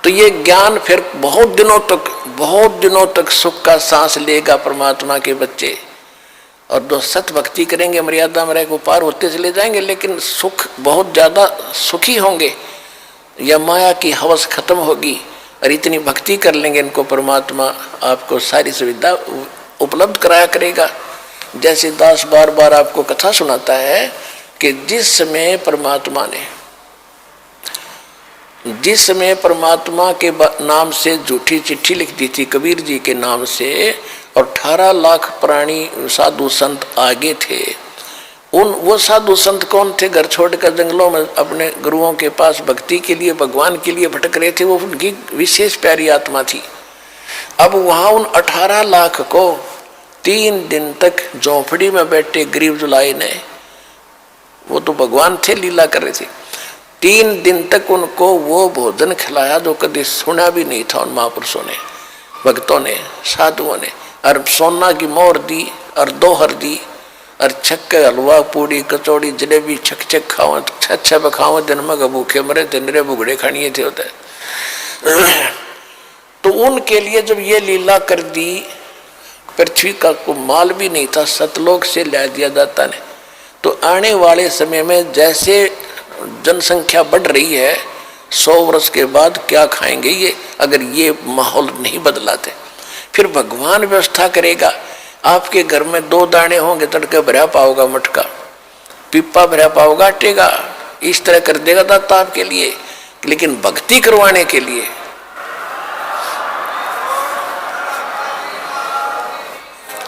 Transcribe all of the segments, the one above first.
तो ये ज्ञान फिर बहुत दिनों तक सुख का सांस लेगा परमात्मा के बच्चे। और जो सत भक्ति करेंगे मर्यादा में रहकर पार होते चले जाएंगे, लेकिन सुख बहुत ज्यादा सुखी होंगे या माया की हवस खत्म होगी और इतनी भक्ति कर लेंगे इनको परमात्मा आपको सारी सुविधा उपलब्ध कराया करेगा। जैसे दास बार बार आपको कथा सुनाता है कि जिस समय परमात्मा के नाम से झूठी चिट्ठी लिख दी थी कबीर जी के नाम से, और 18 लाख प्राणी साधु संत आगे थे। वो साधु संत कौन थे? घर छोड़कर जंगलों में अपने गुरुओं के पास भक्ति के लिए भगवान के लिए भटक रहे थे। वो उनकी विशेष प्यारी आत्मा थी। अब वहां उन 18 लाख को 3 दिन तक झोंपड़ी में बैठे गरीब जुलाई ने, वो तो भगवान थे, लीला कर रहे थे, 3 दिन तक उनको वो भोजन खिलाया जो कभी सुना भी नहीं था उन महापुरुषों ने, भक्तों ने, साधुओं ने। और सोना की मोहर दी और 2 हर दी और छक्के हलवा पूड़ी कचौड़ी जलेबी छक खाओ, छह खाओ, जन्म का भूखे मरे थे, निरे बुगड़े खानिए थे होते। तो उनके लिए जब ये लीला कर दी, पृथ्वी का को माल भी नहीं था, सतलोक से ला दिया जाता ने। तो आने वाले समय में जैसे जनसंख्या बढ़ रही है, 100 वर्ष के बाद क्या खाएंगे ये, अगर ये माहौल नहीं बदलाते? फिर भगवान व्यवस्था करेगा। आपके घर में 2 दाने होंगे, तड़के भरा पाओगा मटका, पिप्पा भरा पाओगा आटेगा, इस तरह कर देगा दाता आपके लिए। लेकिन भक्ति करवाने के लिए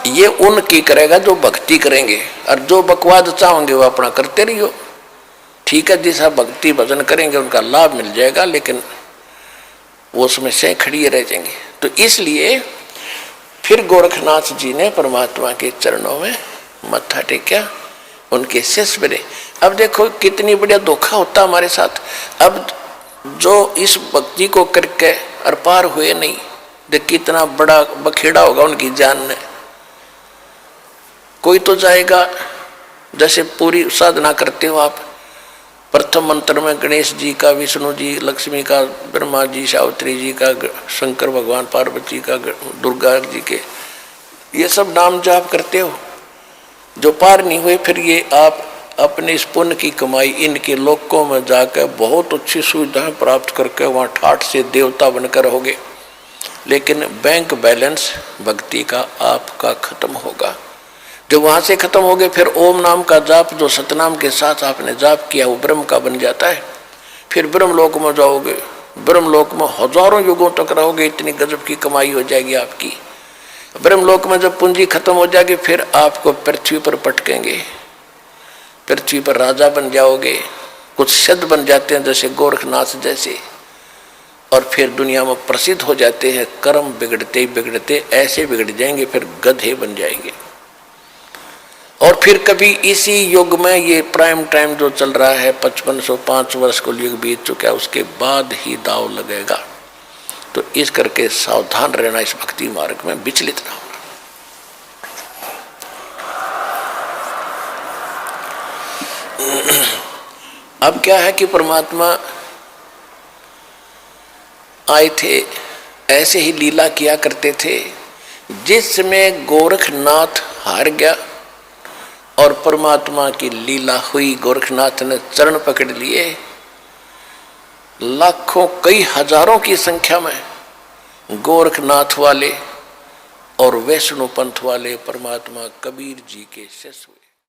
ये उनकी करेगा जो भक्ति करेंगे, और जो बकवाद चाहोगे वो अपना करते रहियो। ठीक है, जैसा भक्ति भजन करेंगे उनका लाभ मिल जाएगा, लेकिन वो उसमें से खड़ी रह जाएंगे। तो इसलिए फिर गोरखनाथ जी ने परमात्मा के चरणों में मत्था टेका, उनके शिष्य बने। अब देखो कितनी बढ़िया धोखा होता हमारे साथ। अब जो इस भक्ति को करके और पार हुए नहीं, देख कितना बड़ा बखेड़ा होगा उनकी जान में। कोई तो जाएगा, जैसे पूरी साधना करते हो आप, प्रथम मंत्र में गणेश जी का, विष्णु जी, लक्ष्मी का, ब्रह्मा जी, सावित्री जी का, शंकर भगवान, पार्वती का, दुर्गा जी के, ये सब नाम जाप करते हो। जो पार नहीं हुए, फिर ये आप अपने इस पुण्य की कमाई इनके लोकों में जाकर बहुत अच्छी सुविधाएं प्राप्त करके वहाँ ठाठ से देवता बनकर रहोगे। लेकिन बैंक बैलेंस भक्ति का आपका खत्म होगा। जो वहां से खत्म हो गए, फिर ओम नाम का जाप जो सतनाम के साथ आपने जाप किया वो ब्रह्म का बन जाता है। फिर ब्रह्मलोक में जाओगे, ब्रह्मलोक में हजारों युगों तक रहोगे, इतनी गजब की कमाई हो जाएगी आपकी। ब्रह्मलोक में जब पूंजी खत्म हो जाएगी, फिर आपको पृथ्वी पर पटकेंगे, पृथ्वी पर राजा बन जाओगे। कुछ सिद्ध बन जाते हैं जैसे गोरखनाथ जैसे, और फिर दुनिया में प्रसिद्ध हो जाते हैं। कर्म बिगड़ते बिगड़ते ऐसे बिगड़ जाएंगे, फिर गधे बन जाएंगे। और फिर कभी इसी युग में, ये प्राइम टाइम जो चल रहा है, 5505 वर्ष को युग बीत चुका है, उसके बाद ही दाव लगेगा। तो इस करके सावधान रहना, इस भक्ति मार्ग में विचलित ना होना। अब क्या है कि परमात्मा आए थे, ऐसे ही लीला किया करते थे। जिस समय गोरखनाथ हार गया और परमात्मा की लीला हुई, गोरखनाथ ने चरण पकड़ लिए, लाखों कई हजारों की संख्या में गोरखनाथ वाले और वैष्णो पंथ वाले परमात्मा कबीर जी के शिष्य हुए।